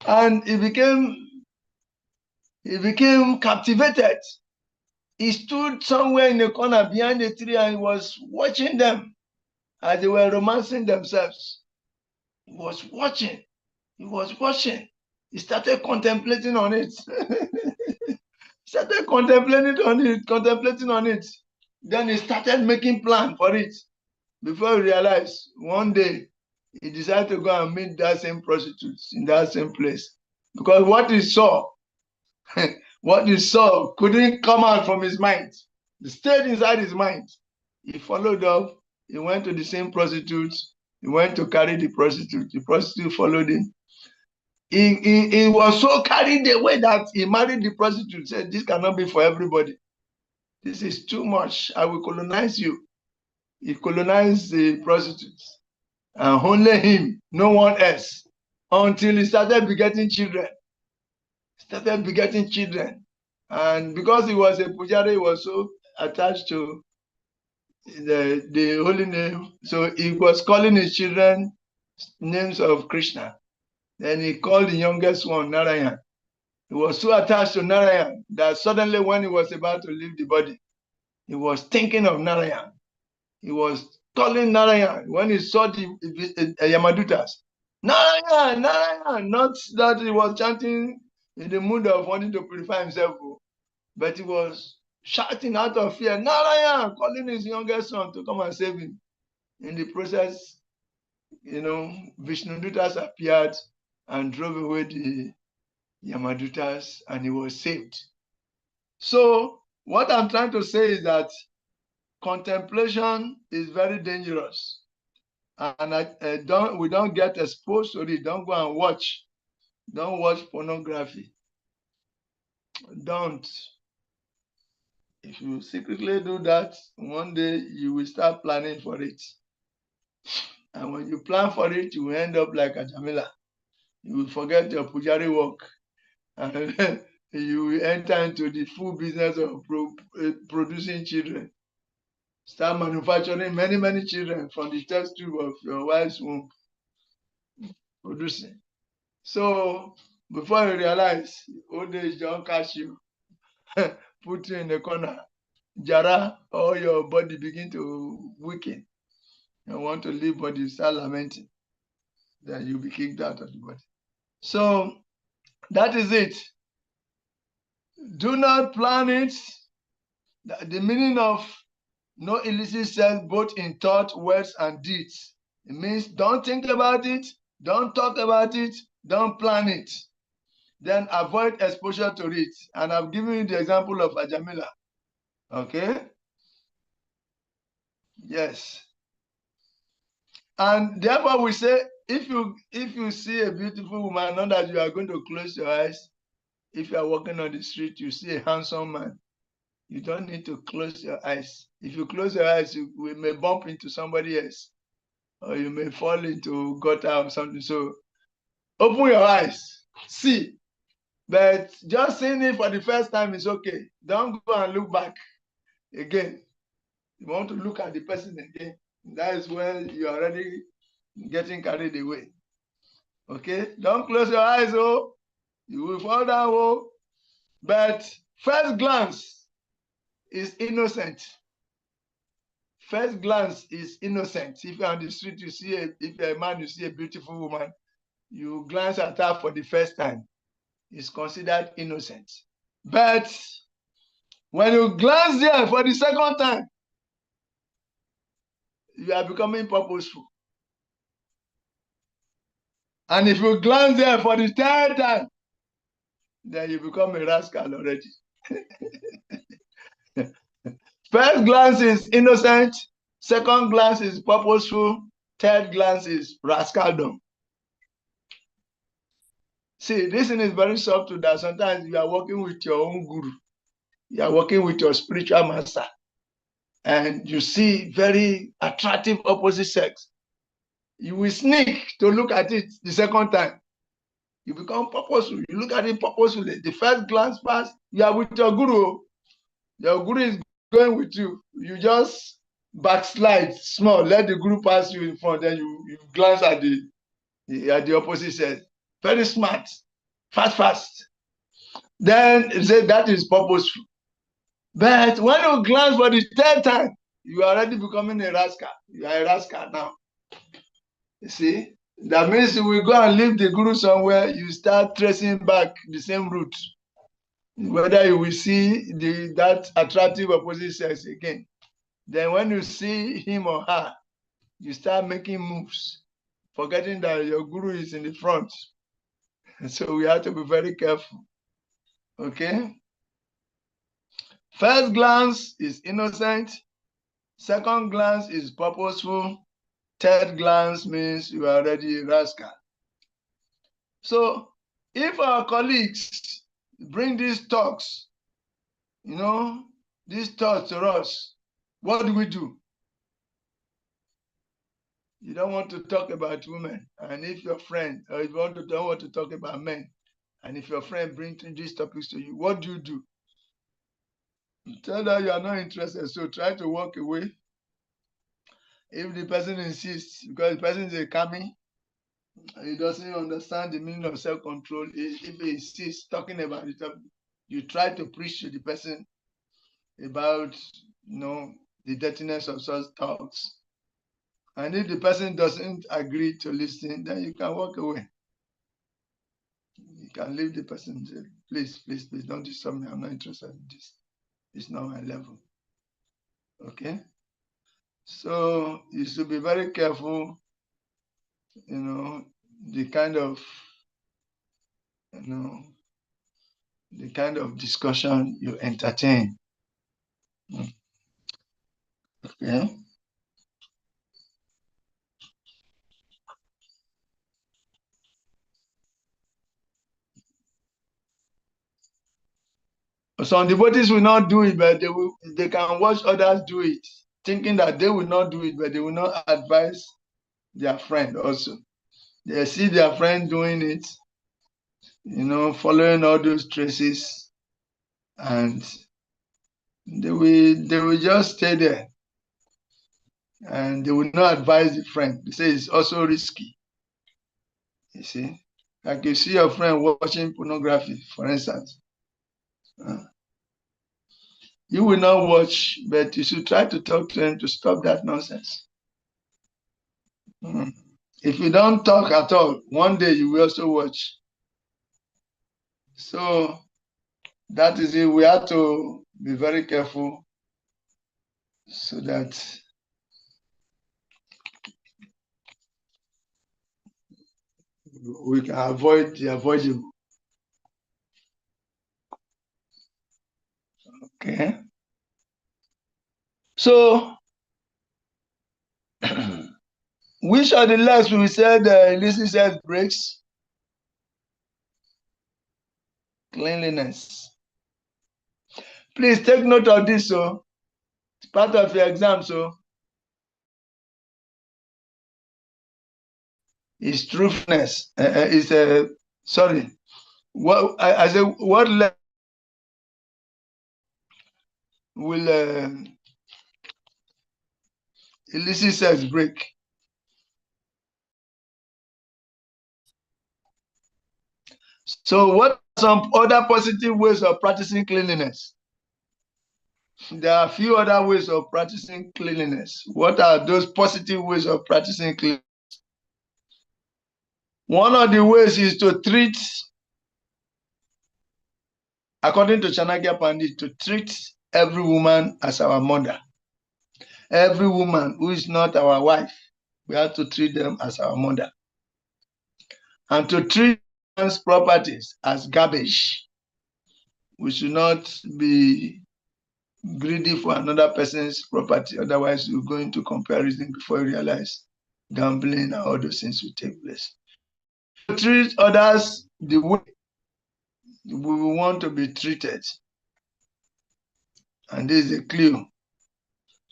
And he became captivated. He stood somewhere in the corner behind the tree and he was watching them as they were romancing themselves. He was watching. He was watching. He started contemplating on it. Started contemplating on it. Then he started making plan for it. Before he realized, one day he decided to go and meet that same prostitute in that same place. Because what he saw, what he saw couldn't come out from his mind. It stayed inside his mind. He followed up. He went to the same prostitute. He went to carry the prostitute. The prostitute followed him. He was so carried away that he married the prostitute. Said, this cannot be for everybody. This is too much. I will colonize you. He colonized the prostitutes. And only him, no one else. Until he started begetting children. And because he was a pujari, he was so attached to the holy name. So he was calling his children names of Krishna. Then he called the youngest one Narayan. He was so attached to Narayan that suddenly when he was about to leave the body, he was thinking of Narayan. He was calling Narayan when he saw the Yamadutas. Narayan, Narayan. Not that he was chanting in the mood of wanting to purify himself, but he was shouting out of fear, Narayan, calling his youngest son to come and save him. In the process, Vishnudutas appeared and drove away the Yamadutas, and he was saved. So what I'm trying to say is that contemplation is very dangerous, and we don't get exposed to it. Don't go and watch. Don't watch pornography. Don't. If you secretly do that, one day you will start planning for it. And when you plan for it, you will end up like Ajamila. You will forget your pujari work. And you will enter into the full business of producing children. Start manufacturing many, many children from the test tube of your wife's womb. Producing. So before you realize, old age don't catch you. Put you in the corner. Jara, all your body begin to weaken. You want to leave, but you start lamenting. Then you'll be kicked out of the body. So that is it. Do not plan it. The meaning of no illicit sex, both in thought, words, and deeds. It means don't think about it, don't talk about it, don't plan it. Then avoid exposure to it. And I've given you the example of Ajamila. Okay? Yes. And therefore we say, if you see a beautiful woman, not that you are going to close your eyes. If you are walking on the street, you see a handsome man, you don't need to close your eyes. If you close your eyes, you may bump into somebody else, or you may fall into gutter or something. So open your eyes, see. But just seeing it for the first time is okay. Don't go and look back again. You want to look at the person again. That is when you're already getting carried away. Okay? Don't close your eyes, oh. You will fall down, oh. But first glance is innocent. First glance is innocent. If you're on the street, if you're a man, you see a beautiful woman, you glance at her for the first time. It's considered innocent. But when you glance there for the second time, you are becoming purposeful. And if you glance there for the third time, then you become a rascal already. First glance is innocent. Second glance is purposeful. Third glance is rascaldom. See, this thing is very subtle that sometimes you are working with your own guru. You are working with your spiritual master. And you see very attractive opposite sex. You will sneak to look at it the second time. You become purposeful. You look at it purposefully. The first glance pass, you are with your guru. Your guru is going with you. You just backslide small. Let the guru pass you in front. Then you glance at the opposite sex. Very smart. fast, fast. Then you say that is purposeful. But when you glance for the third time, you are already becoming a rascal. You are a rascal now. You see, that means you will go and leave the guru somewhere, you start tracing back the same route. Whether you will see that attractive opposite sex again. Then when you see him or her, you start making moves, forgetting that your guru is in the front. So we have to be very careful. Okay? First glance is innocent. Second glance is purposeful. Third glance means you are already a rascal. So if our colleagues bring these talks, these thoughts to us, what do? You don't want to talk about women. And if your friend, or if you don't want to talk about men, and if your friend brings these topics to you, what do? Tell them you are not interested, so try to walk away. If the person insists, because the person is a kami, he doesn't understand the meaning of self-control. If he insists talking about it, you try to preach to the person about, the dirtiness of such talks. And if the person doesn't agree to listen, then you can walk away. You can leave the person and say, please, please, please don't disturb me. I'm not interested in this. It's not my level. Okay? So you should be very careful, the kind of discussion you entertain. Okay. Some devotees will not do it, but they can watch others do it, thinking that they will not do it, but they will not advise their friend also. They see their friend doing it, following all those traces, and they will just stay there, and they will not advise the friend. They say it's also risky. You see, like you see your friend watching pornography, for instance. You will not watch, but you should try to talk to him to stop that nonsense. If you don't talk at all, one day you will also watch. So that is it. We have to be very careful so that we can avoid the avoidable. Okay. So, which are the legs we said illicit sex breaks? Cleanliness. Please take note of this. So, it's part of your exam. So, it's truthfulness. Sorry. What I say? What leg will illicit sex break? So what are some other positive ways of practicing cleanliness? There are a few other ways of practicing cleanliness. What are those positive ways of practicing cleanliness? One of the ways is to treat, according to Chanakya Pandit, to treat every woman as our mother. Every woman who is not our wife, we have to treat them as our mother. And to treat one's properties as garbage. We should not be greedy for another person's property. Otherwise, you go into comparison before you realize gambling and all those things will take place. To treat others the way we want to be treated. And this is a clue.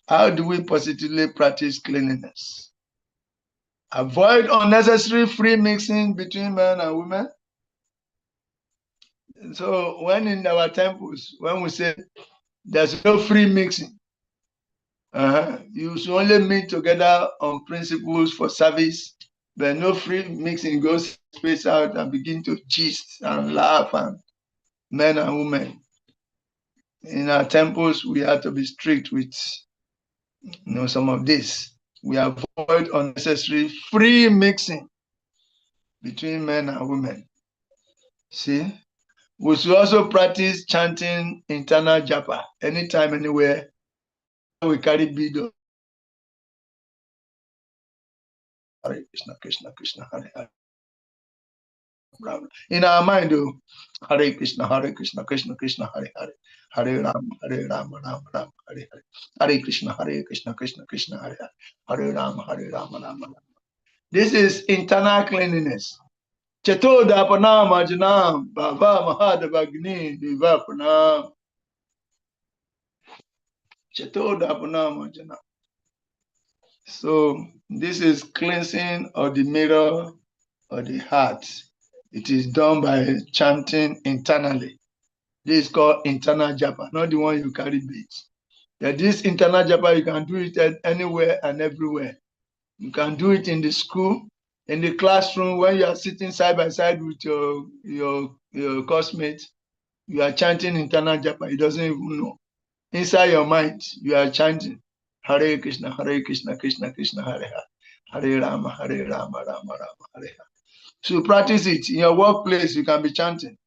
How do we positively practice cleanliness? Avoid unnecessary free mixing between men and women. So when in our temples, when we say there's no free mixing, you should only meet together on principles for service But no free mixing. Go space out and begin to gist and laugh, and men and women. In our temples, we have to be strict with some of this. We avoid unnecessary free mixing between men and women. See, we should also practice chanting internal japa anytime, anywhere. We carry bead of Hare Krishna, Krishna Krishna, Hare Hare. In our mind, Hare Krishna, Krishna Krishna, Hare Hare. Hare Rama, Rama Rama, Hare Hare. Hare Krishna, Krishna Krishna, Hare Hare. Hare Rama, Rama Rama. This is internal cleanliness. Chato Dapanam Ajanam, Baba Mahadavagni, Divapanam. Chato Dapanam Ajanam. So this is cleansing of the mirror of the heart. It is done by chanting internally. This is called internal japa, not the one you carry beads. This internal japa, you can do it anywhere and everywhere. You can do it in the school, in the classroom, when you are sitting side by side with your classmates. You are chanting internal japa. He doesn't even know. Inside your mind, you are chanting Hare Krishna, Krishna Krishna, Hare Hare. Hare Rama, Rama Rama, Hare Hare. So practice it. In your workplace, you can be chanting.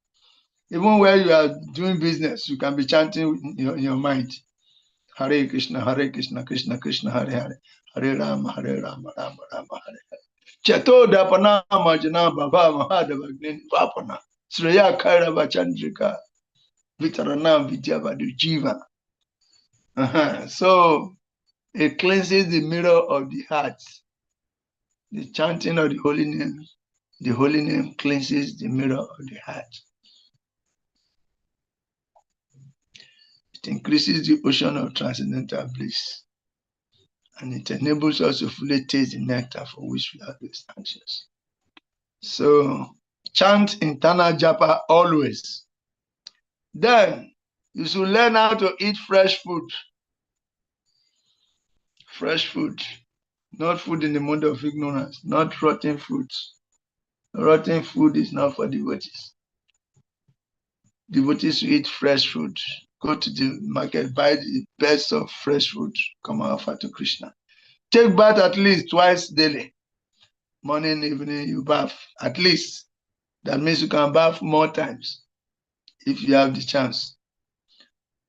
Even where you are doing business, you can be chanting in your mind. Hare Krishna, Krishna Krishna, Hare Hare. Hare Rama, Rama Rama, Hare Hare. Chato Dapana Majana Baba Mahadavagni Vapana. Sreya Kairava Chandrika. Vitarana Vidyavadu Jiva. So it cleanses the mirror of the heart. The chanting of the holy name cleanses the mirror of the heart. It increases the ocean of transcendental bliss. And it enables us to fully taste the nectar for which we are anxious. So chant internal japa always. Then you should learn how to eat fresh food. Fresh food. Not food in the mode of ignorance. Not rotten fruits. Rotten food is not for devotees. Devotees who eat fresh food. Go to the market, buy the best of fresh food, come and offer to Krishna. Take bath at least twice daily. Morning, evening, you bath at least. That means you can bath more times if you have the chance.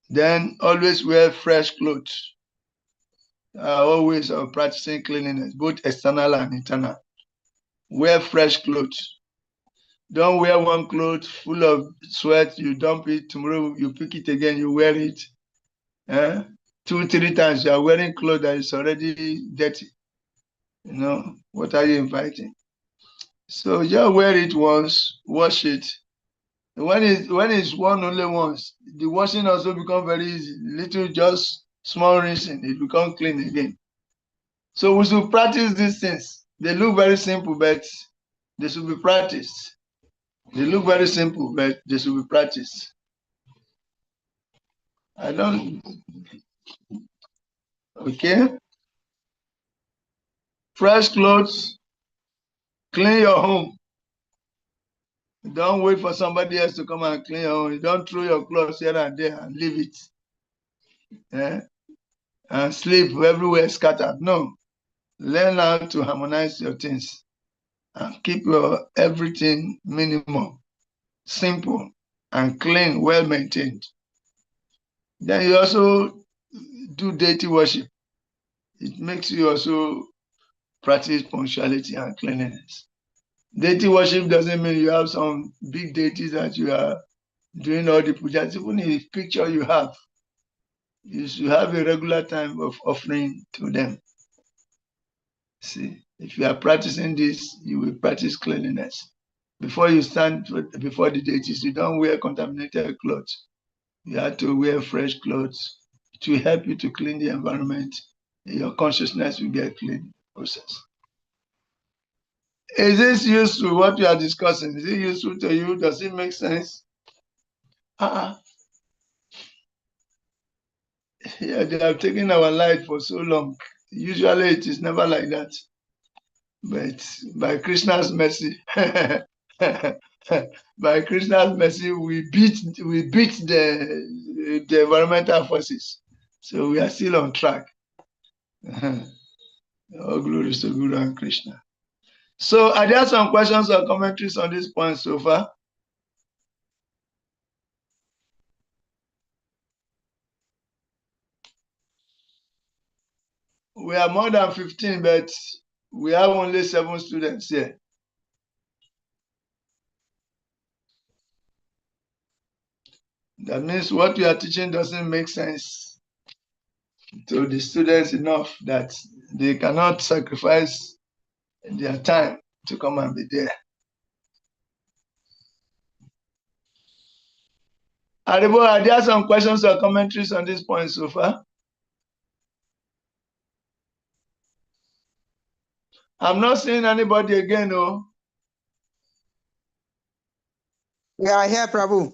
Then always wear fresh clothes. Always practicing cleanliness, both external and internal. Wear fresh clothes. Don't wear one cloth full of sweat, you dump it, tomorrow you pick it again, you wear it. 2-3 times you are wearing clothes that is already dirty. What are you inviting? So just wear it once, wash it. When it's worn only once, the washing also becomes very easy. Little, just small rinsing, it becomes clean again. So we should practice these things. They look very simple, but they should be practiced. They look very simple, but they should be practiced. Okay. Fresh clothes, clean your home. Don't wait for somebody else to come and clean your home. You don't throw your clothes here and there and leave it. And sleep everywhere scattered. No. Learn how to harmonize your things and keep your everything minimum, simple, and clean, well maintained. Then you also do deity worship. It makes you also practice punctuality and cleanliness. Deity worship doesn't mean you have some big deities that you are doing all the pujas. Even in the picture you have, you should have a regular time of offering to them. See, if you are practicing this, you will practice cleanliness. Before you stand before the deities, you don't wear contaminated clothes. You have to wear fresh clothes to help you to clean the environment. Your consciousness will get clean process. Is this useful, what we are discussing? Is it useful to you? Does it make sense? Yeah, they have taken our life for so long. Usually it is never like that. But by Krishna's mercy, by Krishna's mercy, we beat the environmental forces. So we are still on track. All glory to Guru and Krishna. So are there some questions or commentaries on this point so far? We are more than 15, but we have only 7 students here. That means what we are teaching doesn't make sense to the students enough that they cannot sacrifice their time to come and be there. Aribo, are there some questions or commentaries on this point so far? I'm not seeing anybody again, no. We are here, Prabhu.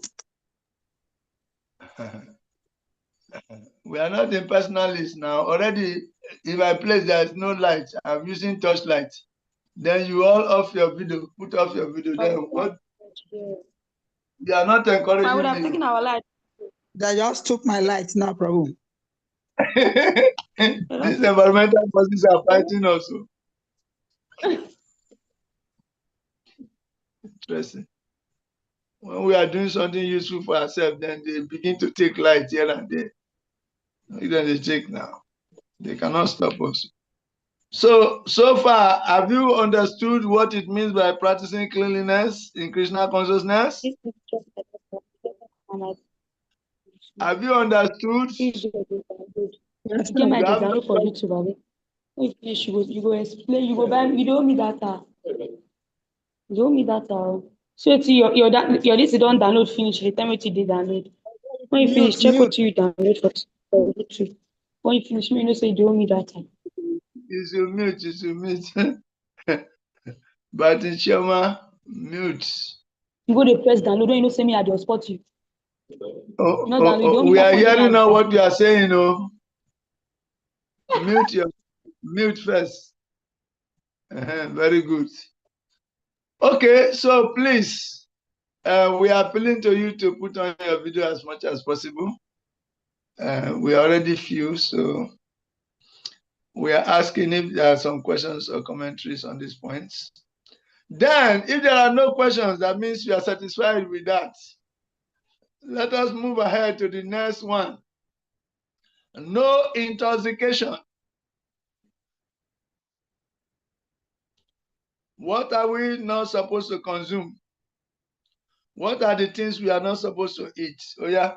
We are not in personal list now. Already, in my place, there is no light. I'm using torchlight. Then you all off your video, put off your video. Then what? You are not encouraging me. I would have taken our light. They just took my light now, Prabhu. These environmental forces are fighting also. Interesting. When we are doing something useful for ourselves, then they begin to take light here and there. Then they take now. They cannot stop us. So far, have you understood what it means by practicing cleanliness in Krishna consciousness? Have you understood? Get my download for YouTube. If you go explain, you go buy. You don't need data. You don't need data. So it's your this don't download finish. The time what you did download. When you finish, check what you download for YouTube. When you finish, you know say you don't need data. You should mute. But in Shema, mute. You go to press download. Don't you know say me I just spot you. We are hearing now what you are saying, mute first. Very good. Okay, so please, we are appealing to you to put on your video as much as possible. We are already few, so we are asking if there are some questions or commentaries on these points. Then, if there are no questions, that means you are satisfied with that. Let us move ahead to the next one. No intoxication. What are we not supposed to consume? What are the things we are not supposed to eat? Oh, yeah.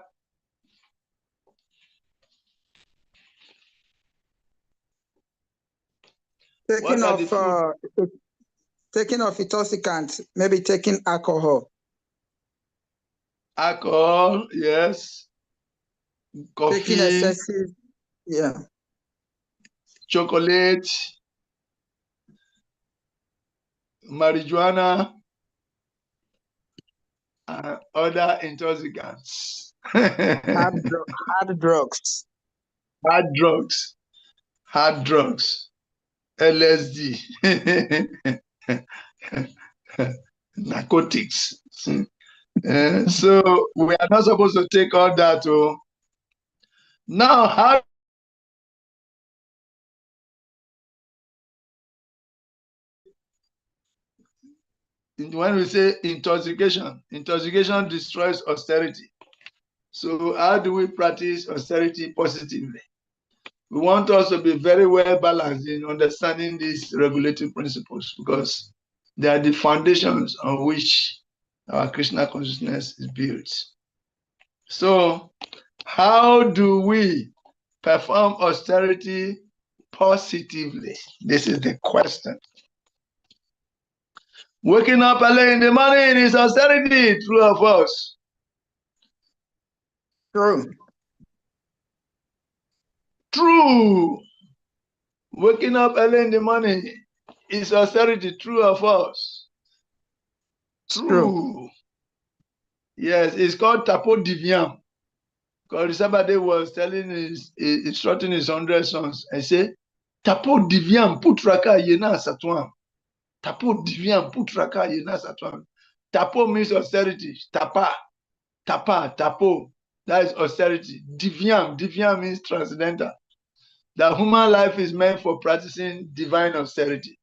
Taking off intoxicants, maybe taking alcohol. Alcohol, yes. Coffee. Taking excessive, yeah. Chocolate. Marijuana. And other intoxicants. Hard drugs. Hard drugs. LSD. Narcotics. So we are not supposed to take all that. Now, how when we say intoxication destroys austerity. So how do we practice austerity positively? We want us to be very well balanced in understanding these regulatory principles because they are the foundations on which our Krishna consciousness is built. So how do we perform austerity positively? This is the question. Waking up early in the morning is austerity, true or false? True. True. Waking up early in the morning is austerity, true or false? True. Yes, it's called Tapo Divyam. Because Sabbath was instructing his 100 sons. I say, Tapo Divyam, Putraka Yena Satwam. Tapo diviam putraka yenasatwan. Tapo means austerity. Tapa, tapo. That is austerity. Diviam means transcendental. That human life is meant for practicing divine austerity.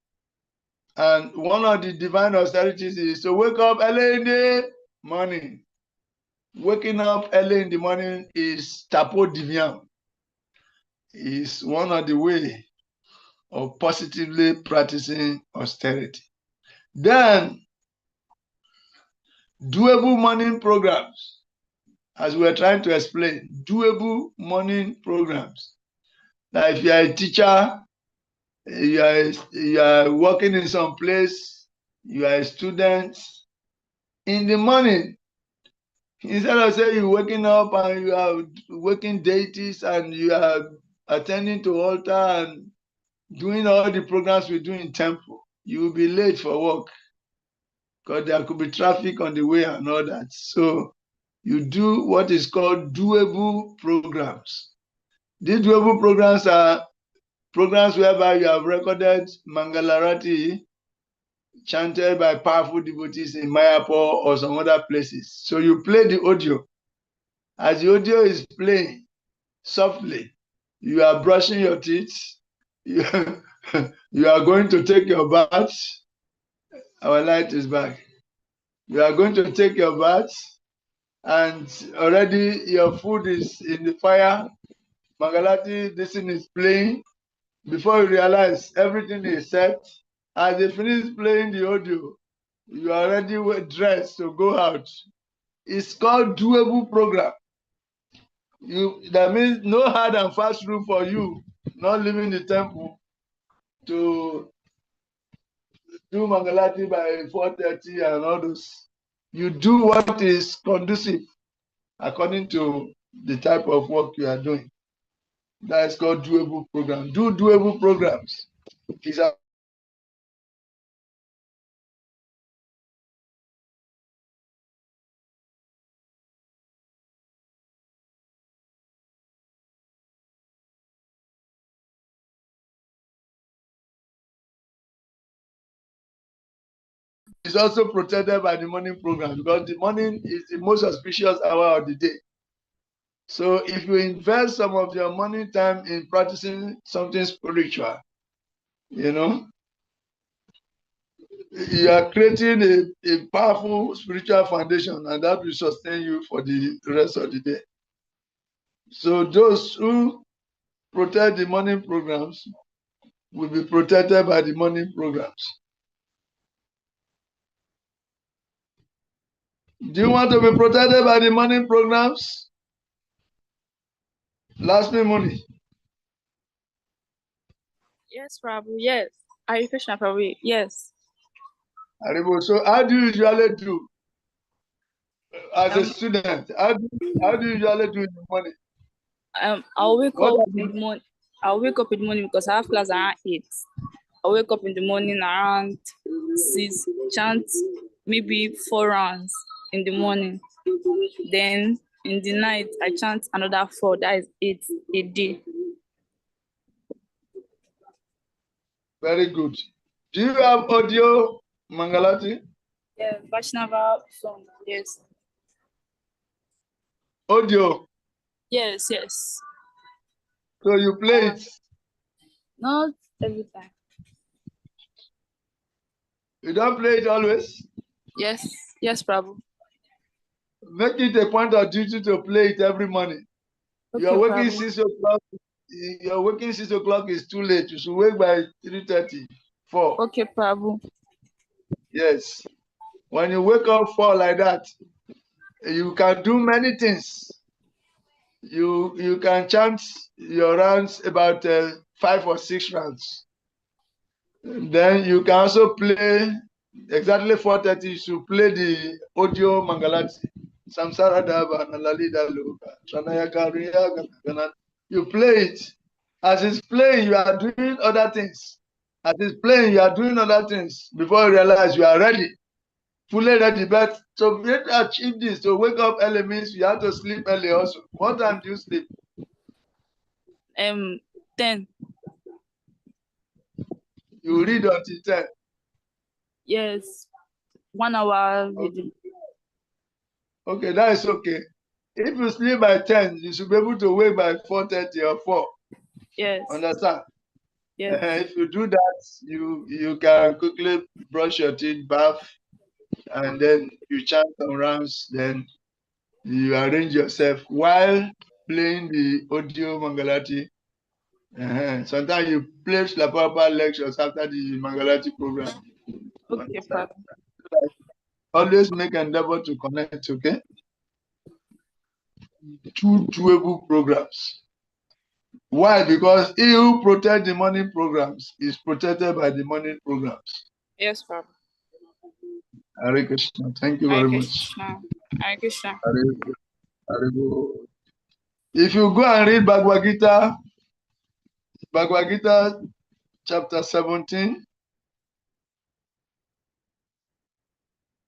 And one of the divine austerities is to wake up early in the morning. Waking up early in the morning is tapo diviam. Is one of the way of positively practicing austerity. Then, doable morning programs, as we are trying to explain, doable morning programs. Now, if you are a teacher, you are working in some place, you are a student, in the morning, instead of saying you're waking up and you are waking deities and you are attending to altar and doing all the programs we do in temple, you will be late for work because there could be traffic on the way and all that. So you do what is called doable programs. These doable programs are programs whereby you have recorded Mangalarati chanted by powerful devotees in Mayapur or some other places. So you play the audio. As the audio is playing softly, you are brushing your teeth, you are going to take your bath. Our light is back. You are going to take your bath, and already your food is in the fire. Mangalati, this thing is playing. Before you realize everything is set, as they finish playing the audio, you are already dressed to go out. It's called doable program. That means no hard and fast rule for you, not leaving the temple to do Mangalati by 4:30 and all those. You do what is conducive according to the type of work you are doing. That is called doable program. Do doable programs. It's also protected by the morning program because the morning is the most auspicious hour of the day. So if you invest some of your morning time in practicing something spiritual, you are creating a powerful spiritual foundation, and that will sustain you for the rest of the day. So those who protect the morning programs will be protected by the morning programs. Do you want to be protected by the morning programs? Last me money. Yes, Prabhu. Yes. Are you Krishna Prabhu? Yes. So how do you usually do as a student? How do you usually do in the morning? I'll wake up in the morning. I'll wake up in the morning because I have class around 8. I'll wake up in the morning around 6, chant maybe 4 rounds in the morning. Then in the night, I chant another 4, that is 8 a day. Very good. Do you have audio, Mangalati? Yeah, Vaishnava song, yes. Audio. Yes, yes. So you play it? Not every time. You don't play it always? Yes, yes, Prabhu. Make it a point of duty to play it every morning. Okay, You're waking Prabhu. 6 o'clock. You're waking 6 o'clock is too late. You should wake by 3:30, 4. Okay, Prabhu. Yes. When you wake up 4 like that, you can do many things. You can chant your rounds about 5 or 6 rounds. Then you can also play exactly 4:30. You should play the audio Mangalati. Samsara Dava Nalalida Loka. You play it. As it's playing, you are doing other things. As it's playing, you are doing other things before you realize you are ready. Fully ready. But to be able to achieve this, to wake up early means you have to sleep early also. What time do you sleep? 10. You read until 10. Yes, 1 hour reading. Okay, that is okay. If you sleep by 10, you should be able to wake by 4:30 or 4. Yes. Understand? Yes. If you do that, you can quickly brush your teeth, bath, and then you chant some rounds, then you arrange yourself while playing the audio Mangalati. Sometimes you play Slapapa lectures after the Mangalati program. Okay, Papa. Always make endeavor to connect, okay? Two doable programs. Why? Because he who protects the morning programs is protected by the morning programs. Yes, Papa. Hare Krishna. Thank you Hare very much. Krishna. Hare Krishna. If you go and read Bhagavad Gita chapter 17,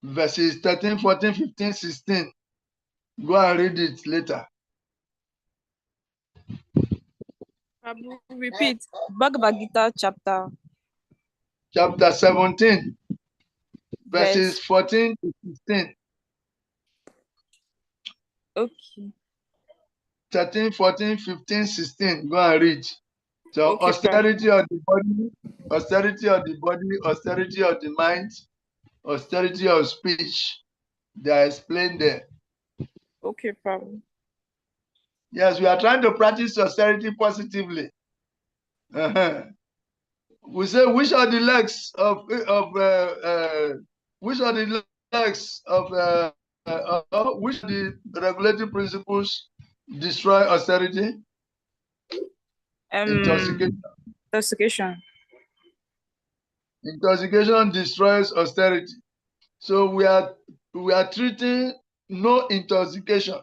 verses 13, 14, 15, 16, go and read it later. Prabhu, repeat. Bhagavad Gita chapter. Chapter 17, verses Verse. 14 to 16. Okay. 13, 14, 15, 16. Go and read. So Okay, austerity of the body, austerity of the body, austerity of the mind, austerity of speech. They are explained there. Okay, Prabhu. Yes, we are trying to practice austerity positively. We say which are the legs of which are the legs of which are the regulating principles destroy austerity? Intoxication. Intoxication. Intoxication destroys austerity. So we are treating no intoxication.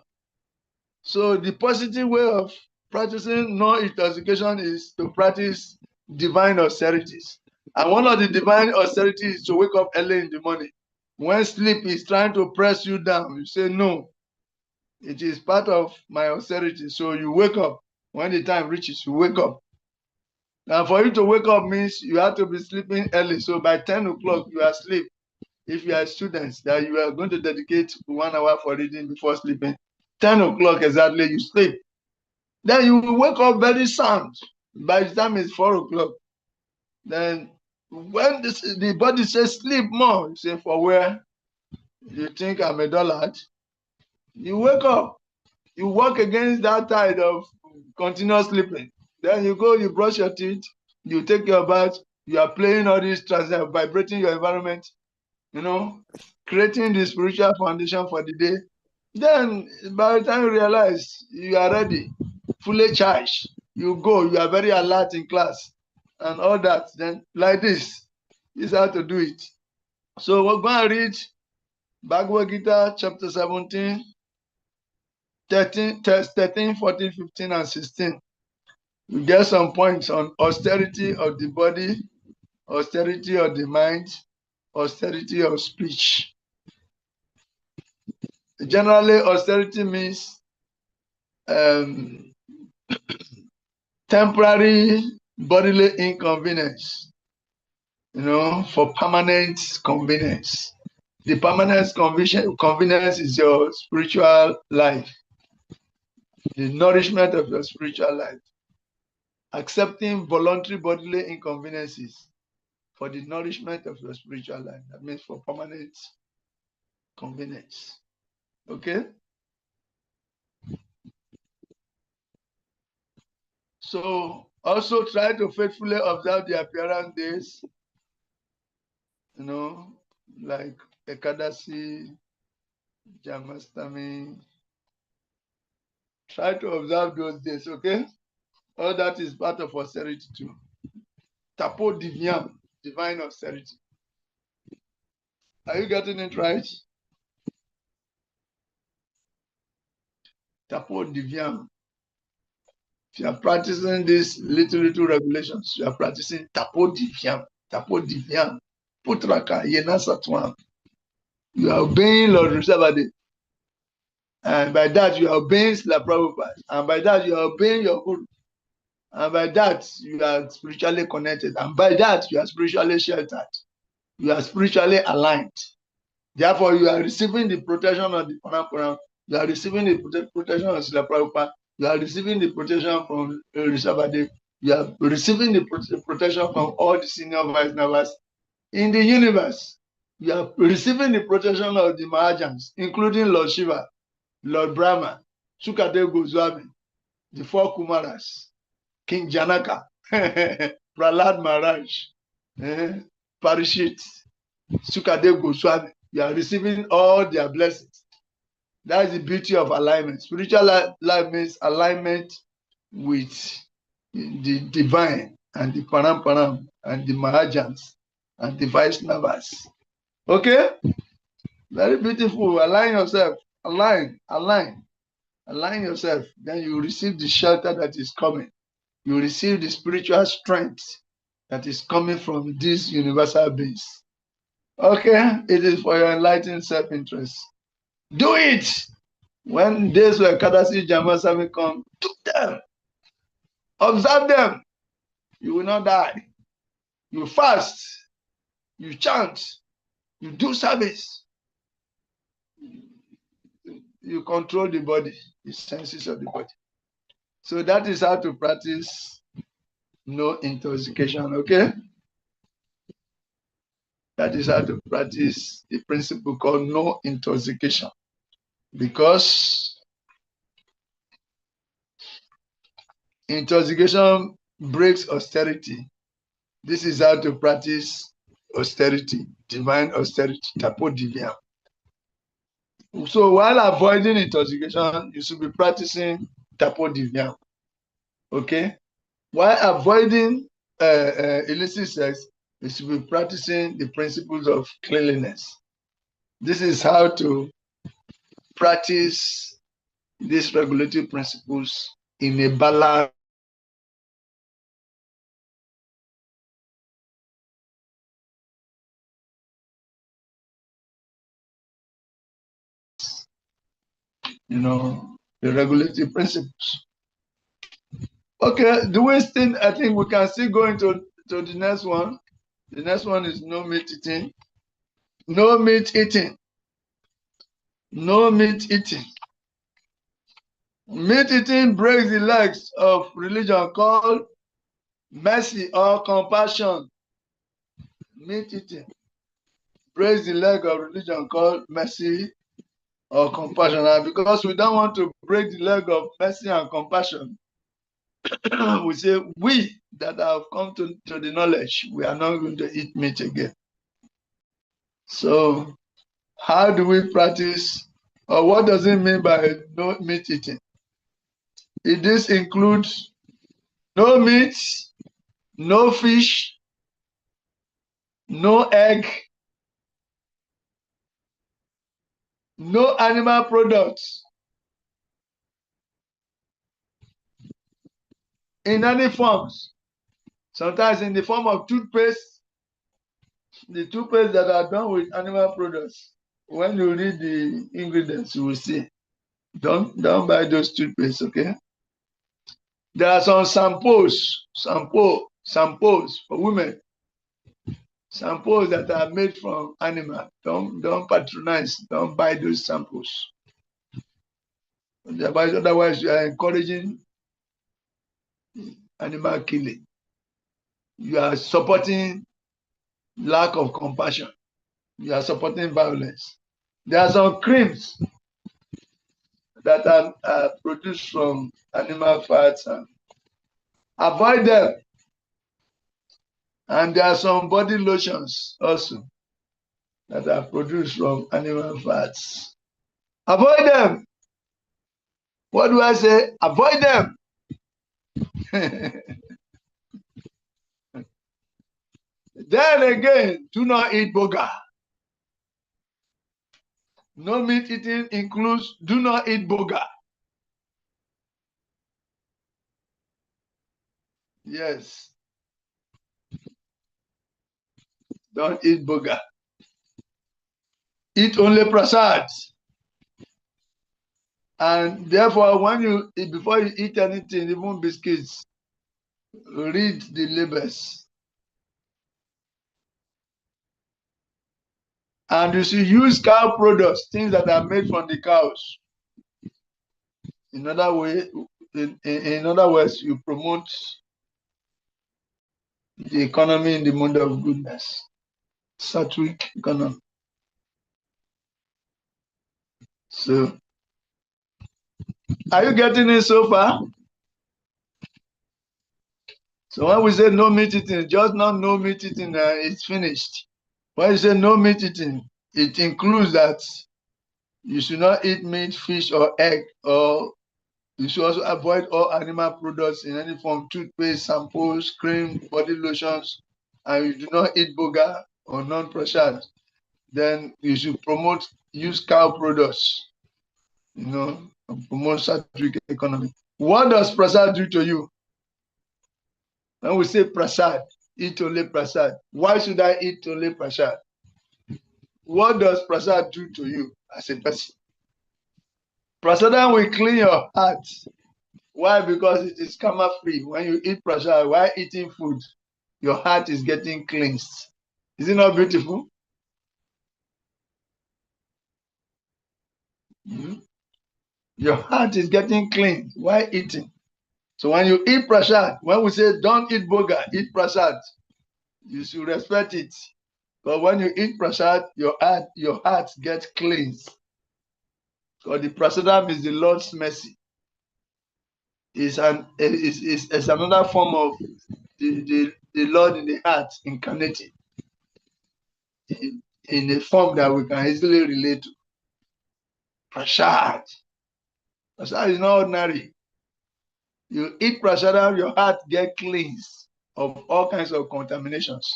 So the positive way of practicing no intoxication is to practice divine austerities. And one of the divine austerities is to wake up early in the morning. When sleep is trying to press you down, you say, no, it is part of my austerity. So you wake up. When the time reaches, you wake up. And for you to wake up means you have to be sleeping early. So by 10 o'clock, you are asleep. If you are students, that you are going to dedicate 1 hour for reading before sleeping, 10 o'clock exactly, you sleep. Then you will wake up very sound. By the time it's 4 o'clock, then when the body says sleep more, you say, for where? You think I'm a dullard? You wake up, you walk against that tide of continuous sleeping. Then you go, you brush your teeth, you take your bath, you are playing all these vibrating your environment, creating the spiritual foundation for the day. Then by the time you realize you are ready, fully charged, you go, you are very alert in class and all that. Then like this is how to do it. So we're going to read Bhagavad Gita chapter 17, 13, 14, 15, and 16. We get some points on austerity of the body, austerity of the mind, austerity of speech. Generally, austerity means temporary bodily inconvenience, for permanent convenience. The permanent convenience is your spiritual life, the nourishment of your spiritual life. Accepting voluntary bodily inconveniences for the nourishment of your spiritual life. That means for permanent convenience. Okay? So also try to faithfully observe the appearance days, like Ekadasi, Jamastami. Try to observe those days, okay? All that is part of austerity too. Tapo Divyam, divine austerity. Are you getting it right? Tapo Divyam. If you are practicing these little regulations, you are practicing Tapo Divyam. Tapo Divyam. Putraka, Yena Satwam. You are obeying Lord Rishabhade. And by that, you are obeying Srila Prabhupada. And by that, you are obeying your Guru. And by that, you are spiritually connected. And by that, you are spiritually sheltered. You are spiritually aligned. Therefore, you are receiving the protection of the Param. You are receiving the protection of Srila Prabhupada. You are receiving the protection from Rishabhadeva. You are receiving the protection from all the senior Vaishnavas in the universe. You are receiving the protection of the Mahajans, including Lord Shiva, Lord Brahma, Sukadeva Goswami, the four Kumaras, King Janaka, Prahlad Maharaj, Parishit, Sukadeva Goswami. You are receiving all their blessings. That is the beauty of alignment. Spiritual life means alignment with the divine and the Param and the Mahajans and the Vaishnavas. Okay? Very beautiful. Align yourself. Align yourself. Then you receive the shelter that is coming. You receive the spiritual strength that is coming from this universal base. Okay? It is for your enlightened self-interest. Do it! When days where Kadasi Jamasami come, do them. Observe them. You will not die. You fast. You chant. You do service. You control the body, the senses of the body. So that is how to practice no intoxication, okay? That is how to practice the principle called no intoxication. Because intoxication breaks austerity. This is how to practice austerity, divine austerity, tapodivyam. So while avoiding intoxication, you should be practicing tapodivyam. Okay? While avoiding illicit sex, you should be practicing the principles of cleanliness. This is how to practice these regulative principles in a balance. The regulative principles. Okay, do we still, I think we can still go into the next one. The next one is no meat eating. No meat eating. No meat eating. Meat eating breaks the legs of religion called mercy or compassion. Meat eating breaks the leg of religion called mercy or compassion. And because we don't want to break the leg of mercy and compassion, we say we that have come to the knowledge, we are not going to eat meat again. So how do we practice, or what does it mean by no meat eating? This includes no meat, no fish, no egg, no animal products in any forms. Sometimes in the form of toothpaste, the toothpaste that are done with animal products. When you read the ingredients, you will see. Don't buy those toothpaste, okay? There are some shampoos for women. Shampoos that are made from animal. Don't patronize. Don't buy those shampoos. Otherwise, you are encouraging animal killing. You are supporting lack of compassion. You are supporting violence. There are some creams that are produced from animal fats, and avoid them. And there are some body lotions also that are produced from animal fats. Avoid them. What do I say? Avoid them. Then again, do not eat boga. No meat eating includes do not eat boga. Yes. Don't eat boga. Eat only prasad. And therefore, before you eat anything, even biscuits, read the labels. And you should use cow products, things that are made from the cows. In other words, you promote the economy in the mode of goodness. Sattvic economy. So, are you getting it so far? So when we say no meat eating, just not no meat eating, it's finished. When you say no meat eating, it includes that you should not eat meat, fish, or egg, or you should also avoid all animal products in any form, toothpaste, shampoos, cream, body lotions, and you do not eat burger or non-processed. Then you should use cow products, and promote sattvic economy. What does prasad do to you? When we say prasad, eat only prasad. Why should I eat only prasad? What does prasad do to you as a person? Prasadam will clean your heart. Why? Because it is karma free. When you eat prasad, while eating food, your heart is getting cleansed. Is it not beautiful? Your heart is getting clean while eating. So when you eat prasad, when we say don't eat burger, eat prasad, you should respect it. But when you eat prasad, your heart gets cleansed. Because the prasadam is the Lord's mercy. It's another form of the Lord in the heart incarnated in a form that we can easily relate to. Prasad. Prasad is not ordinary. You eat prasadam, your heart gets cleansed of all kinds of contaminations.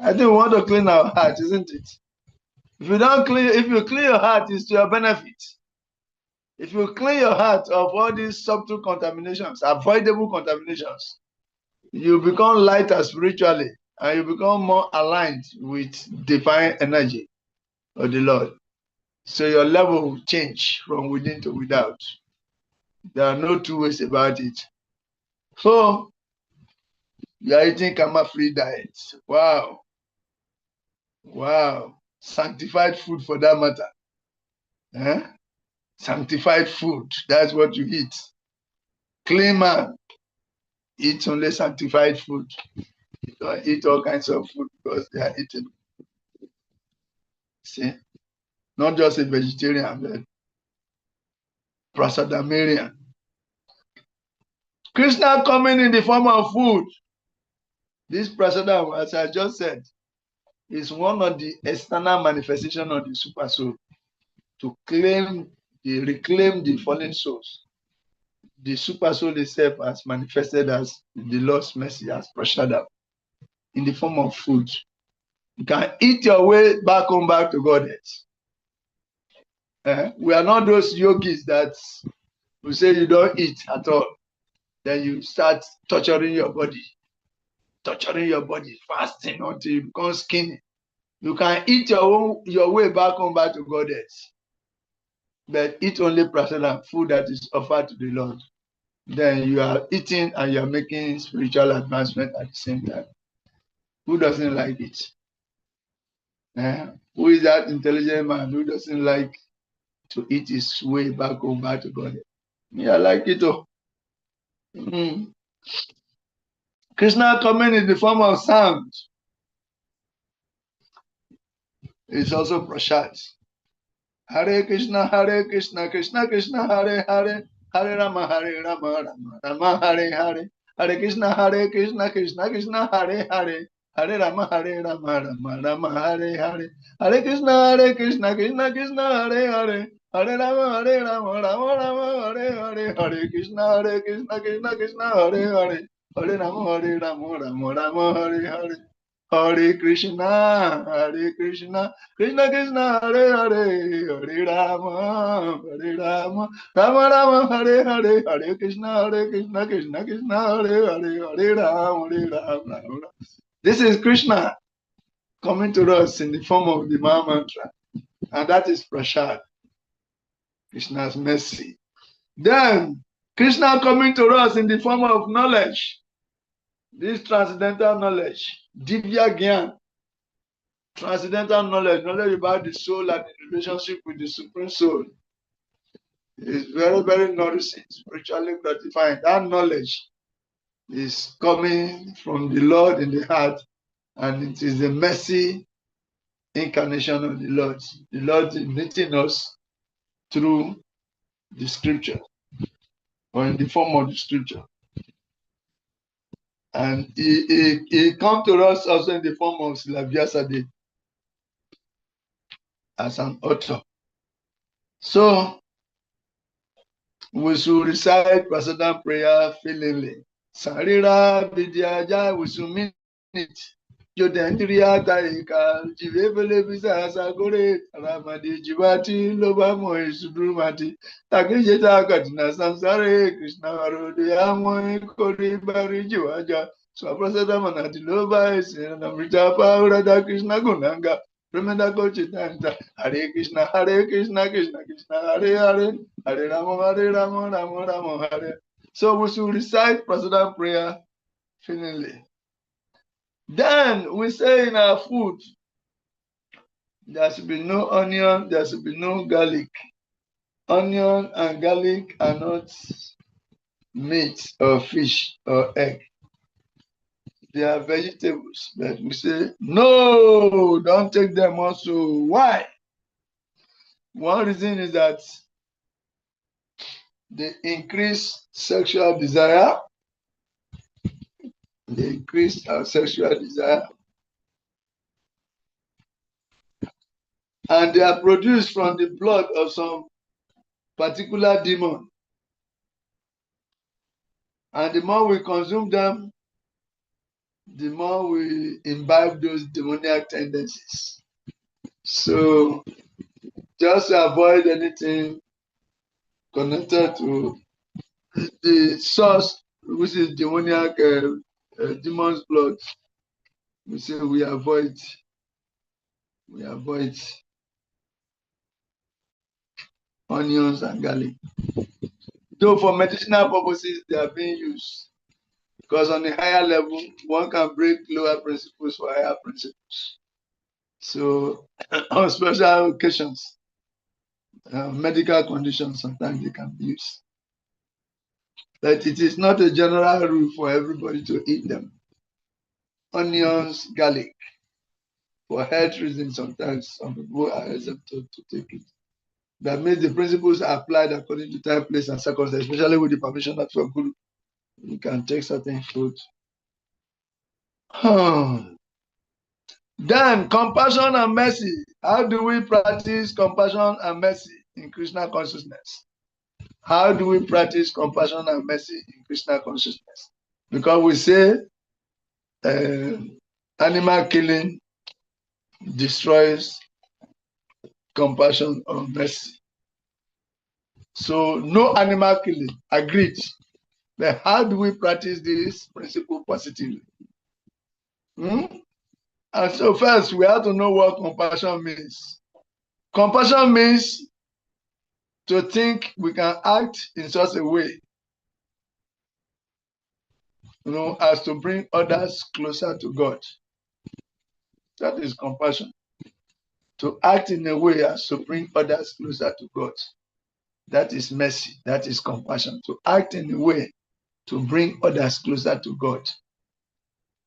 I think we want to clean our heart, isn't it? If you clean your heart, it's to your benefit. If you clean your heart of all these subtle contaminations, avoidable contaminations, you become lighter spiritually and you become more aligned with divine energy of the Lord. So your level will change from within to without. There are no two ways about it. So you are eating karma-free diet. Wow. Wow. Sanctified food for that matter. Sanctified food. That's what you eat. Clean man eats only sanctified food. You don't eat all kinds of food because they are eaten. See? Not just a vegetarian, but prasadamarian. Krishna coming in the form of food. This prasadam, as I just said, is one of the external manifestations of the super soul to reclaim the fallen souls. The super soul itself has manifested as the Lord's mercy, as prasadam, in the form of food. You can eat your way back home, back to Godhead. We are not those yogis that will say you don't eat at all. Then you start torturing your body, fasting until you become skinny. You can eat your way back home, back to Godhead. But eat only prasadam, food that is offered to the Lord. Then you are eating and you are making spiritual advancement at the same time. Who doesn't like it? Who is that intelligent man who doesn't like to eat his way back home, back to God? Me, I like it too. Krishna coming in the form of sound. It's also prasad. Hare Krishna, Krishna Krishna, Hare Hare, Hare Rama, Rama Hare Hare, Hare Krishna, Krishna Krishna, Hare Hare, Hare Rama, Rama Hare Hare, Hare Krishna, Krishna Krishna, Hare Hare, Hare Rama, Rama Hare Hare, Hare Krishna, Krishna Hare Hare, Hare Rama, Rama Hare Hare. Hare Krishna, Krishna Krishna, Hare Hare, Hare Rama, Rama Rama, Hare Hare, Hare Krishna, Krishna Krishna, Hare Hare, Hare Rama, Rama. This is Krishna coming to us in the form of the Maha Mantra, and that is prasad, Krishna's mercy. Then Krishna coming to us in the form of knowledge, this transcendental knowledge, Divya Gyan. Transcendental knowledge, knowledge about the soul and the relationship with the Supreme Soul, is very, very nourishing, spiritually gratifying. That knowledge is coming from the Lord in the heart, and it is the mercy incarnation of the Lord. The Lord is meeting us through the scripture, or in the form of the scripture. And he comes to us also in the form of Slaviasade as an author. So we should recite Prasadam prayer feelingly. Sarira Vidyaja, we should mean it. Jodendriya Taika, Jivebele Bisa Sagore, Ramadi Jivati, Lobamo Sudrumati, Takijeta Katina Samsare, Krishna Arudiyamo, Kori Bari Jivaja, Swaprasada Manati Loba, Namrita Paurada Krishna Gunanga, Remenda Kochitanta, Hare Krishna, Krishna Krishna, Hare Hare, Hare Rama, Rama, Hare. So we should recite Prasadam prayer feelingly. Then we say in our food, there should be no onion, there should be no garlic. Onion and garlic are not meat or fish or egg. They are vegetables. But we say, no, don't take them also. Why? One reason is that they increase sexual desire. They increase our sexual desire. And they are produced from the blood of some particular demon. And the more we consume them, the more we imbibe those demoniac tendencies. So just avoid anything connected to the source, which is demoniac, demon's blood. We say we avoid onions and garlic. Though for medicinal purposes, they are being used. Because on a higher level, one can break lower principles for higher principles. So on special occasions, medical conditions, sometimes they can be used. But it is not a general rule for everybody to eat them. Onions, garlic. For health reasons, sometimes some people are exempted to take it. That means the principles are applied according to time, place, and circumstances, especially with the permission of your guru. You can take certain food. Then, compassion and mercy. How do we practice compassion and mercy in Krishna consciousness? How do we practice compassion and mercy in Krishna consciousness? Because we say animal killing destroys compassion or mercy. So no animal killing, agreed. But how do we practice this principle positively? And so first, we have to know what compassion means. Compassion means to think we can act in such a way, as to bring others closer to God. That is compassion. To act in a way as to bring others closer to God. That is mercy. That is compassion. To act in a way to bring others closer to God.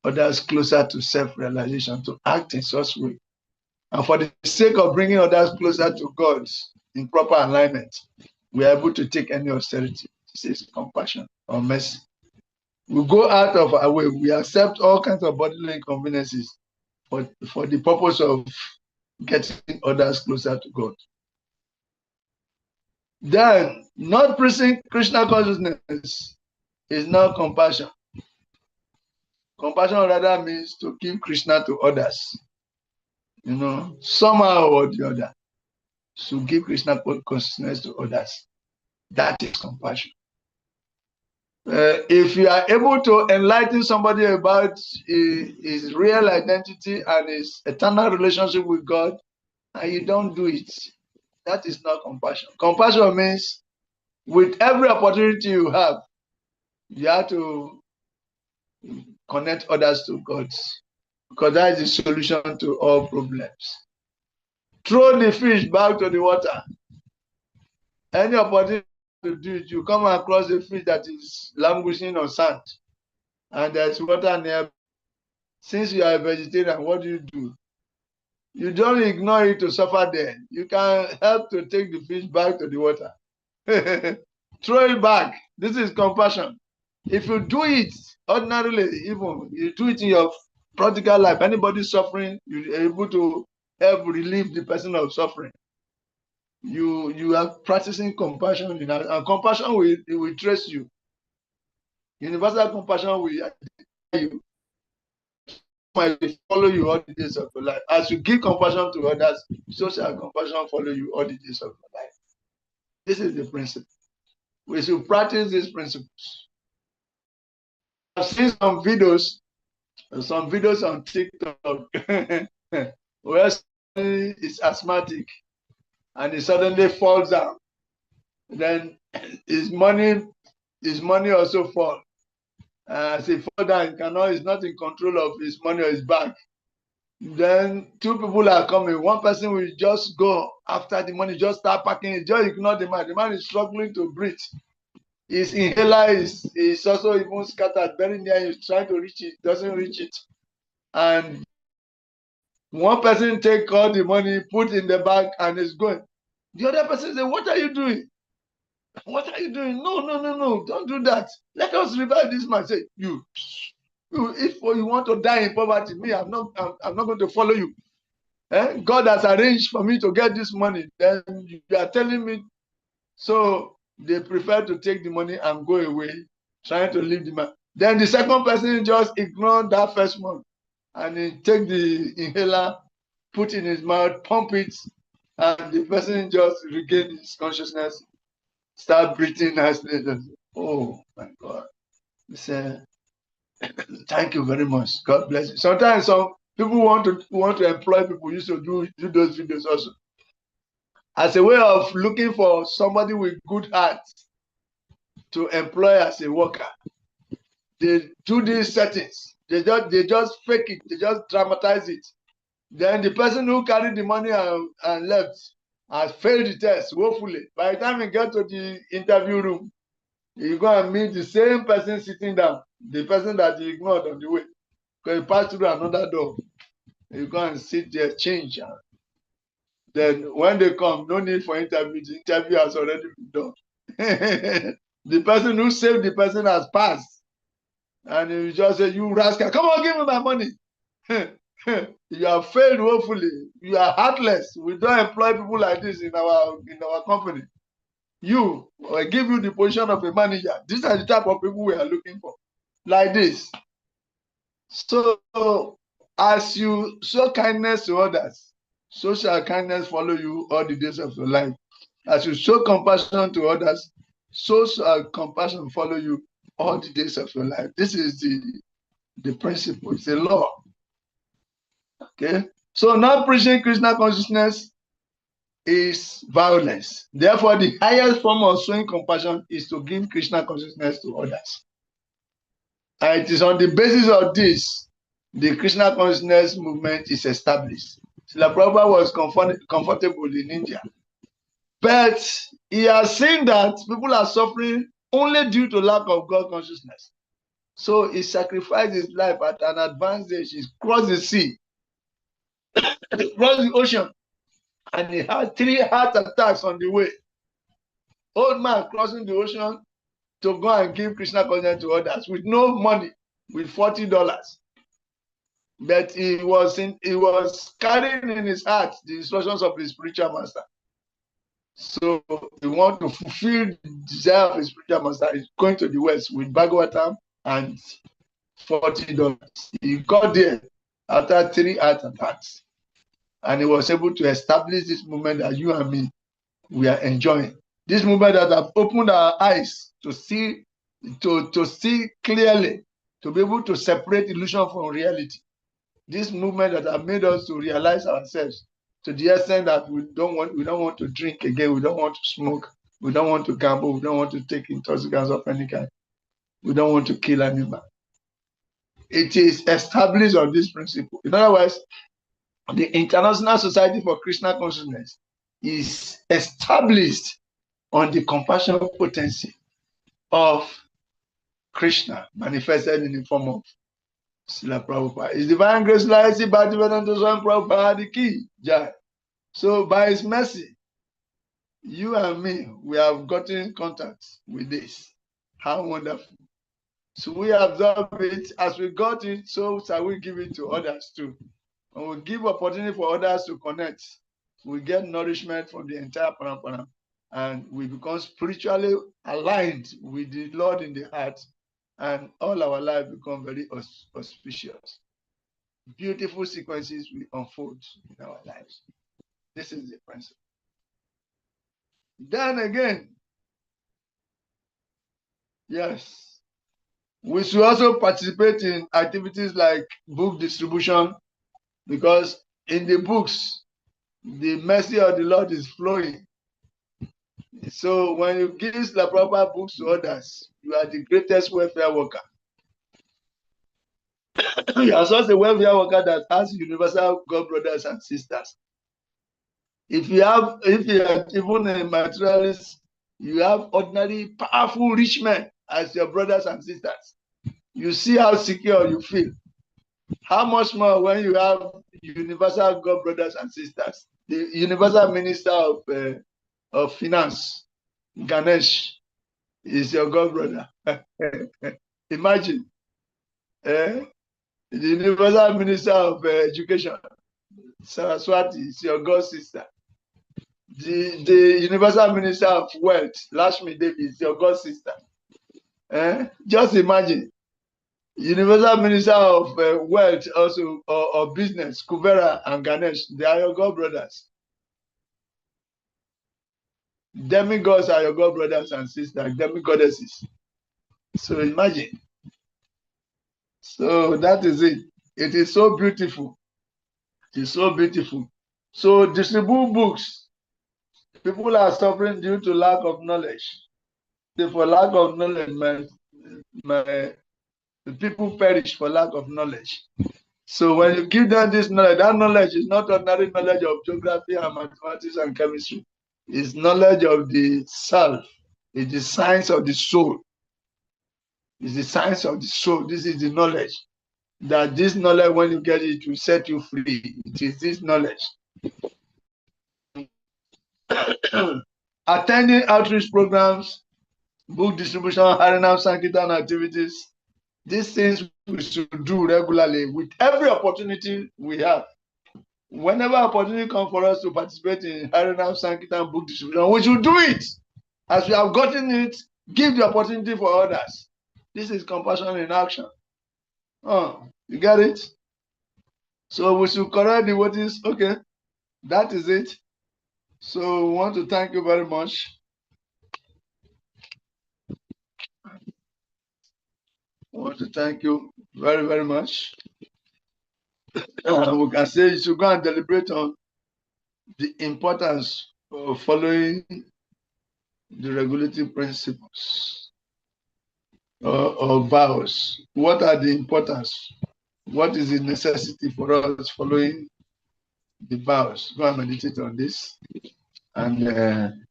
Others closer to self-realization. To act in such a way. And for the sake of bringing others closer to God in proper alignment, we are able to take any austerity. This is compassion or mercy. We go out of our way. We accept all kinds of bodily inconveniences for the purpose of getting others closer to God. Then, not preaching Krishna consciousness is not compassion. Compassion rather means to give Krishna to others. Somehow or the other. To give Krishna consciousness to others. That is compassion. If you are able to enlighten somebody about his real identity and his eternal relationship with God, and you don't do it, that is not compassion. Compassion means with every opportunity you have to connect others to God because that is the solution to all problems. Throw the fish back to the water. Any opportunity to do it, you come across a fish that is languishing on sand, and there's water near. Since you are a vegetarian, what do? You don't ignore it to suffer there. You can help to take the fish back to the water. Throw it back. This is compassion. If you do it ordinarily, even you do it in your practical life, anybody suffering, you're able to help relieve the person of suffering. You are practicing compassion, and compassion will trace you. Universal compassion will identify you, might follow you all the days of your life. As you give compassion to others, so shall compassion follow you all the days of your life. This is the principle. We should practice these principles. I've seen some videos on TikTok where somebody is asthmatic and he suddenly falls down. Then his money also falls. As he falls down, he's not in control of his money or his bag. Then two people are coming. One person will just go after the money, just start packing it, just ignore the man. The man is struggling to breathe. His inhaler is also even scattered very near you, trying to reach it, doesn't reach it. And one person take all the money, put in the bag, and is going. The other person say, "What are you doing? What are you doing? No, don't do that. Let us revive this man." Say, you if you want to die in poverty, me, I'm not going to follow you. God has arranged for me to get this money. Then you are telling me. So they prefer to take the money and go away, trying to leave the man. Then the second person just ignored that first one, and he take the inhaler, put in his mouth, pump it, and the person just regain his consciousness, start breathing nicely. Oh my God! He said, "Thank you very much. God bless you." Sometimes some people want to employ people. Used to do those videos also as a way of looking for somebody with good heart to employ as a worker. They do these settings. They just fake it. They just dramatize it. Then the person who carried the money and left has failed the test woefully. By the time you get to the interview room, you go and meet the same person sitting down, the person that you ignored on the way, because you pass through another door. You go and sit there, change. Then when they come, no need for interview. The interview has already been done. The person who saved the person has passed. And you just say, "You rascal, come on, give me my money." You have failed woefully. You are heartless. We don't employ people like this in our company. I give you the position of a manager. These are the type of people we are looking for. Like this. So as you show kindness to others, so shall kindness follow you all the days of your life. As you show compassion to others, so shall compassion follow you all the days of your life. This is the principle. It's a law. Okay. So not preaching Krishna consciousness is violence. Therefore, the highest form of showing compassion is to give Krishna consciousness to others. And it is on the basis of this the Krishna consciousness movement is established. Srila Prabhupada was comfortable in India, but he has seen that people are suffering only due to lack of God consciousness. So he sacrificed his life at an advanced age. He crossed the sea, crossed the ocean, and he had 3 heart attacks on the way. Old man crossing the ocean to go and give Krishna consciousness to others with no money, with $40. But he was carrying in his heart the instructions of his spiritual master. So he want to fulfill the desire of his spiritual master. He's going to the West with Bhagavatam and $40. He got there after 3 heart attacks, and he was able to establish this movement that you and me we are enjoying. This movement that have opened our eyes to see clearly, to be able to separate illusion from reality. This movement that have made us to realize ourselves to the extent that we don't want to drink again, we don't want to smoke, we don't want to gamble, we don't want to take intoxicants of any kind, we don't want to kill animals. it is established on this principle. In other words, the International Society for Krishna Consciousness is established on the compassionate potency of Krishna manifested in the form of Srila Prabhupada. His divine grace lies in Bhaktivedanta Swami Prabhupada the key. Jai. So by his mercy, you and me, we have gotten in contact with this. How wonderful. So we absorb it. As we got it, so shall we give it to others too. And we give opportunity for others to connect. We get nourishment from the entire parampara, and we become spiritually aligned with the Lord in the heart, and all our life become very auspicious. Beautiful sequences will unfold in our lives. This is the principle. Then again, yes, we should also participate in activities like book distribution, because in the books, the mercy of the Lord is flowing. So when you give the proper books to others, you are the greatest welfare worker. You are such a welfare worker that has universal God brothers and sisters. If you are even a materialist, you have ordinary, powerful, rich men as your brothers and sisters. You see how secure you feel. How much more when you have universal God brothers and sisters? The universal minister of finance, Ganesh, is your God brother. Imagine. The universal minister of education, Saraswati, is your God sister. The universal minister of wealth, Lakshmi Devi, is your God sister. Just imagine. Universal minister of wealth also, or business, Kuvera and Ganesh, they are your God brothers. Demigods are your God brothers and sisters, demigoddesses. So imagine. So that is it. It is so beautiful. It is so beautiful. So distribute books. People are suffering due to lack of knowledge. For lack of knowledge, the people perish for lack of knowledge. So when you give them this knowledge, that knowledge is not ordinary knowledge of geography and mathematics and chemistry. It's knowledge of the self. It's the science of the soul. It's the science of the soul. This is the knowledge. That this knowledge, when you get it, will set you free. It is this knowledge. Attending outreach programs, book distribution, Harinam Sankirtan activities, these things we should do regularly with every opportunity we have. Whenever opportunity comes for us to participate in Harinam Sankirtan book distribution, we should do it. As we have gotten it, give the opportunity for others. This is compassion in action. Oh, you get it? So we should correct the what is okay. That is it. So we want to thank you very much. I want to thank you very, very much. We can say you should go and deliberate on the importance of following the regulative principles or vows. What are the importance? What is the necessity for us following the vows? Go and meditate on this. And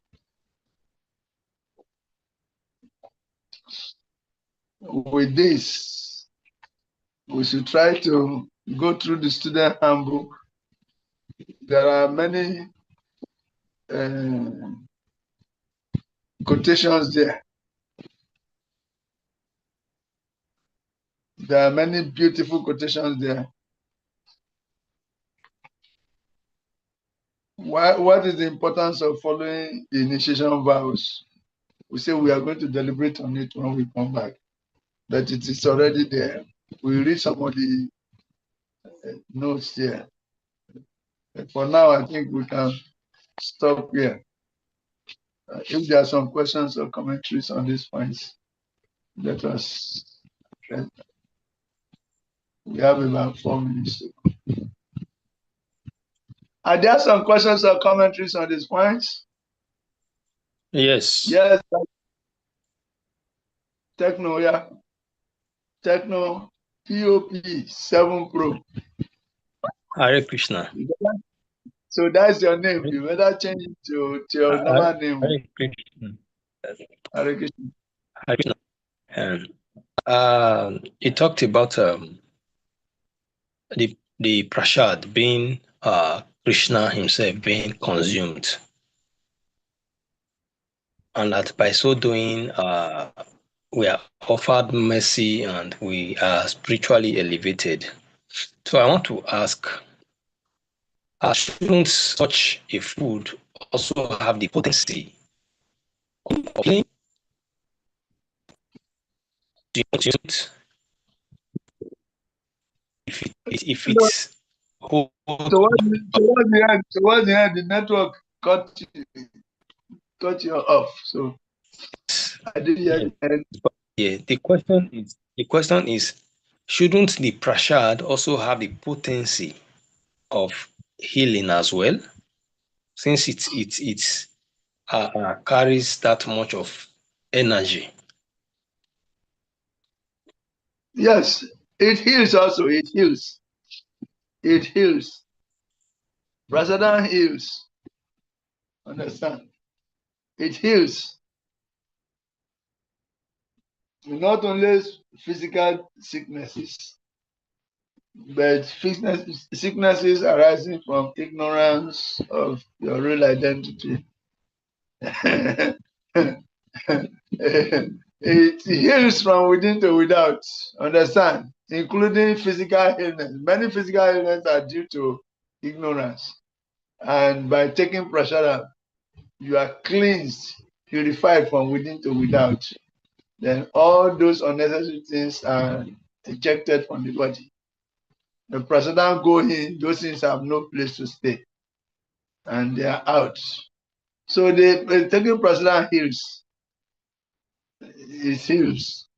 with this, we should try to go through the student handbook. There are many quotations there. There are many beautiful quotations there. What is the importance of following the initiation vows? We say we are going to deliberate on it when we come back, but it is already there. We read some of the notes there. But for now, I think we can stop here. If there are some questions or commentaries on these points, let us. We have about 4 minutes. Are there some questions or commentaries on these points? Yes. Yes. Techno, yeah. Techno. POP 7 Pro. Hare Krishna. So that's your name. You better change it to your normal name. Hare Krishna. Hare Krishna. Hare Krishna. He talked about the prasad being Krishna himself being consumed, and that by so doing we are offered mercy and we are spiritually elevated. So I want to ask, shouldn't such a food also have the potency of healing? If it's whole, Towards the end, the network cut you off. So I didn't hear the end. Yeah, the question is, shouldn't the prasad also have the potency of healing as well, since it carries that much of energy? Yes, it heals also. It heals. It heals. Prasadam heals. Understand? It heals. Not only physical sicknesses, but sicknesses arising from ignorance of your real identity. It heals from within to without. Understand? Including physical illness. Many physical illnesses are due to ignorance. And by taking prashadam, you are cleansed, purified from within to without. Then all those unnecessary things are ejected from the body. The prashadam go in, those things have no place to stay. And they are out. So taking prashadam heals. It heals.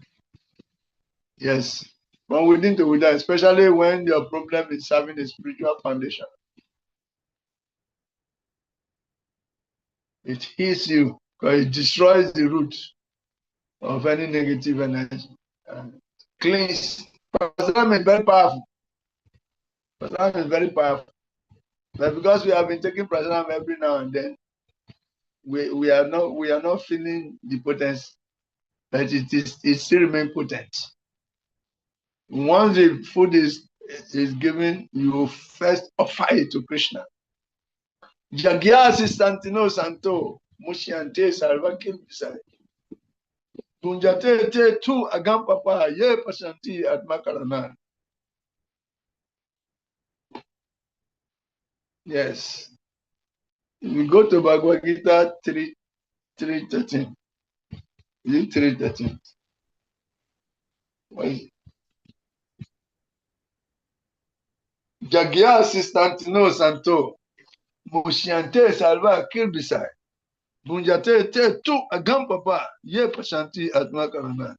Yes. From within to without, especially when your problem is having a spiritual foundation. It heals you because it destroys the root of any negative energy. Cleans. Prasadam is very powerful. Prasadam is very powerful. But because we have been taking prasadam every now and then, we are not feeling the potency, but it still remains potent. Once the food is given, you first offer it to Krishna. Jagyasi Santino Santo, Mushiante Salvakil Bisai. Punjate te tu agam papa ye pasanti at Makarana. Yes. We go to Bhagavad Gita 3:13. Is it 3:13? Jagyasi Santino Santo, Mushiante Salva Kilbisai. Bunjate te tu agam papa ye pasanti at Makarana.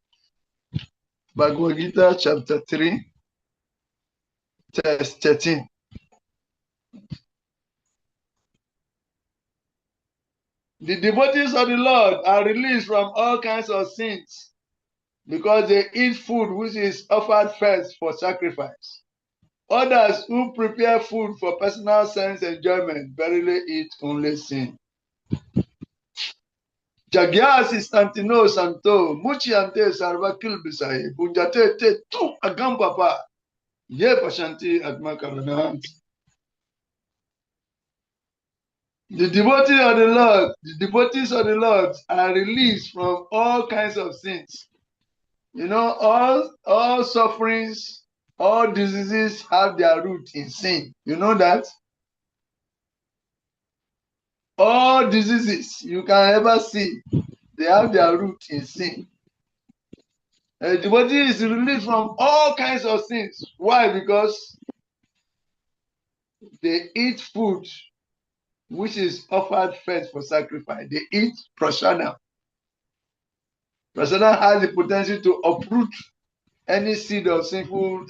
Bhagavad Gita chapter 3, verse 13. The devotees of the Lord are released from all kinds of sins because they eat food which is offered first for sacrifice. Others who prepare food for personal sense enjoyment verily eat only sin. Jagyasi Stantino Santo, Muchiante Sarvakil Bisai, Bunjate te tu agampapa, ye pashanti atmakarana. The devotees of the Lord are released from all kinds of sins. You know, all sufferings, all diseases have their root in sin. You know that? All diseases you can ever see, they have their root in sin. The devotee is released from all kinds of sins. Why? Because they eat food which is offered first for sacrifice. They eat prasadam. Prasadam has the potential to uproot any seed of sinful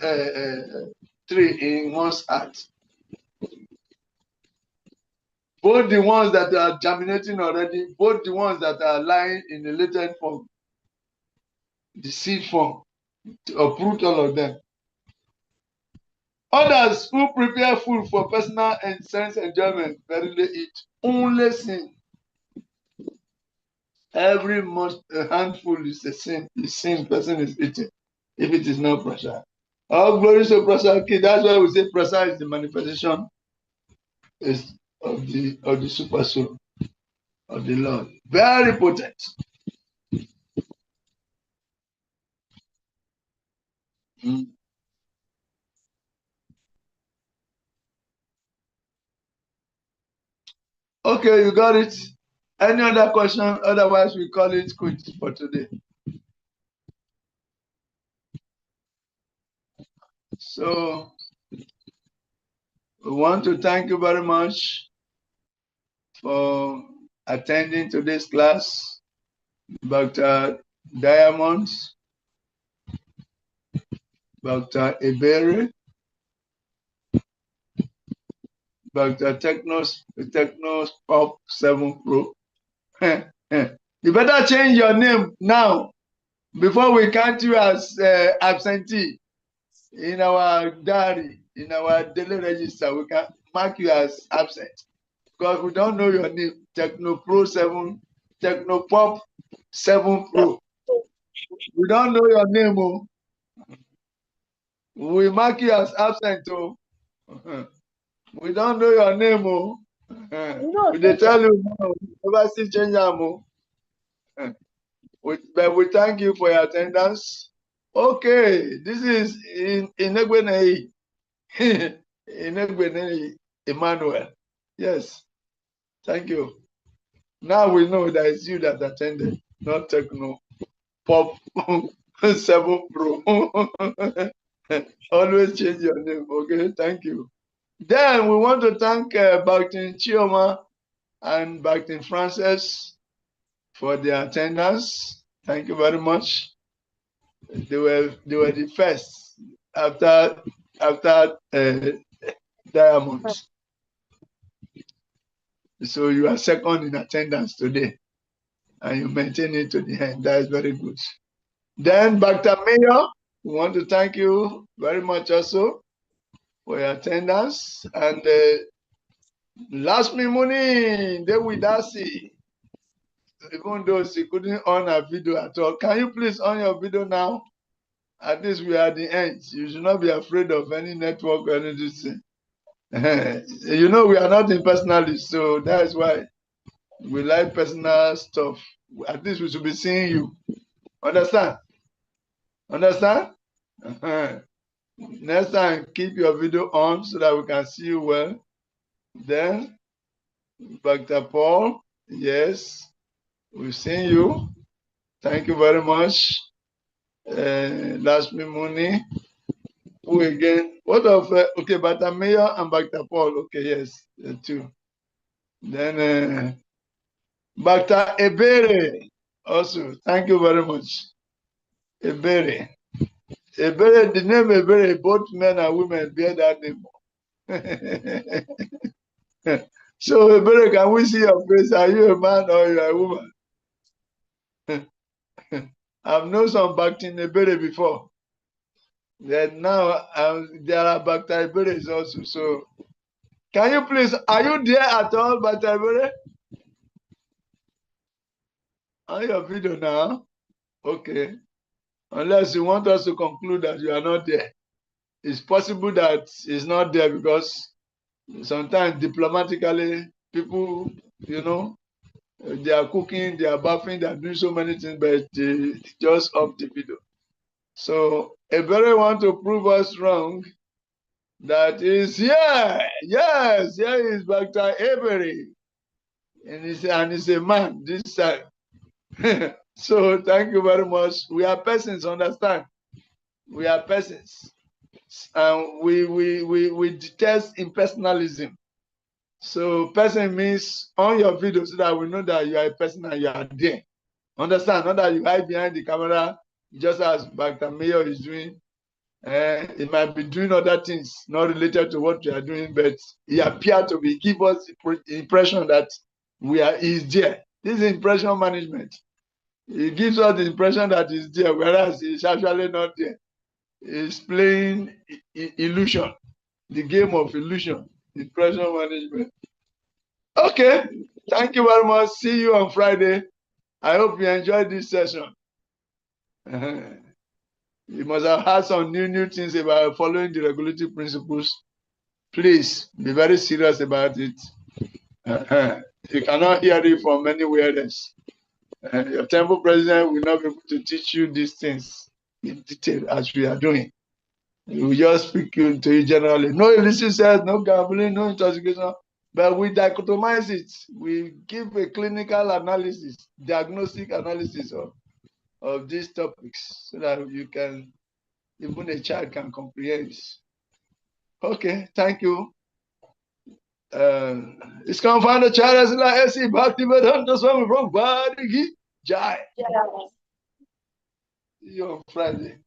tree in one's heart. Both the ones that are germinating already, both the ones that are lying in the latent form, the seed form, to uproot all of them. Others who prepare food for personal and sense enjoyment verily eat only sin. Every handful is a sin. The sin person is eating, if it is not prasad. All glory to prasad. That's why we say prasad is the manifestation of the super soul of the Lord. Very potent. Okay, you got it. Any other question? Otherwise, we call it quits for today. So, we want to thank you very much for attending today's class. Dr. Diamond, Dr. Ebere, Dr. Technos Pop 7 Pro. You better change your name now before we count you as absentee in our diary, in our daily register. We can mark you as absent because we don't know your name. Technopro 7, Technopop 7 Pro. We don't know your name. Oh. We mark you as absent. Oh. We don't know your name. Oh. We they tell you no, never see change. Oh. But we thank you for your attendance. Okay, this is in Egbenei. In Egbenei Emmanuel. Yes, thank you. Now we know that it's you that attended, not Techno Pop 7 Pro. Always change your name, okay? Thank you. Then we want to thank Bactin Chioma and Bactin Francis for their attendance. Thank you very much. They were the first after Diamond. So you are second in attendance today, and you maintain it to the end. That is very good. Then Dr. Mayor, we want to thank you very much also for your attendance. And last morning, they with us, even though she couldn't on her video at all. Can you please on your video now? At least we are at the end. You should not be afraid of any network or anything. You know, we are not impersonalists, so that's why we like personal stuff. At least we should be seeing you. Understand? Understand? Next time, keep your video on so that we can see you well. Then, Dr. Paul, yes, we've seen you. Thank you very much. Last Mimuni. Who again? What of, okay, Dr. Mayor and Dr. Paul. Okay, yes, the two. Then, Dr. Ebere, also, thank you very much. Ebere. Ebere, the name Ebere, both men and women bear that name. So, Ebere, can we see your face? Are you a man or you are a woman? I've known some Bactin Ebere before. Then now there are Bactin Eberes also. So, can you please, are you there at all, Bactin Ebere? On your video now? Okay. Unless you want us to conclude that you are not there. It's possible that it's not there because sometimes diplomatically people, you know, they are cooking, they are bathing, they are doing so many things, but they just off the video. So Ebere want to prove us wrong. That is here. Yes, here is Dr. Ebere. And he's a man this time. So thank you very much. We are persons, understand? We are persons. And we detest impersonalism. So person means on your video so that we know that you are a person and you are there. Understand? Not that you hide behind the camera just as Dr. Mayor is doing. He might be doing other things not related to what we are doing, but he appeared to be give us the impression that he's there. This is impression management. He gives us the impression that he's there, whereas he's actually not there. He's playing illusion. the game of illusion, impression management. Okay, thank you very much. See you on Friday. I hope you enjoyed this session. You must have had some new things about following the regulatory principles. Please be very serious about it. You cannot hear it from anywhere else. Your temple president will not be able to teach you these things in detail as we are doing. We will just speak to you generally. No illicit sex, no gambling, no intoxication, but we dichotomize it. We give a clinical analysis, diagnostic analysis of these topics so that you can, even a child can comprehend. Okay, thank you. It's confound the child as like SC Bhakti Vedanta Swami from Badigi Jai. See you on Friday.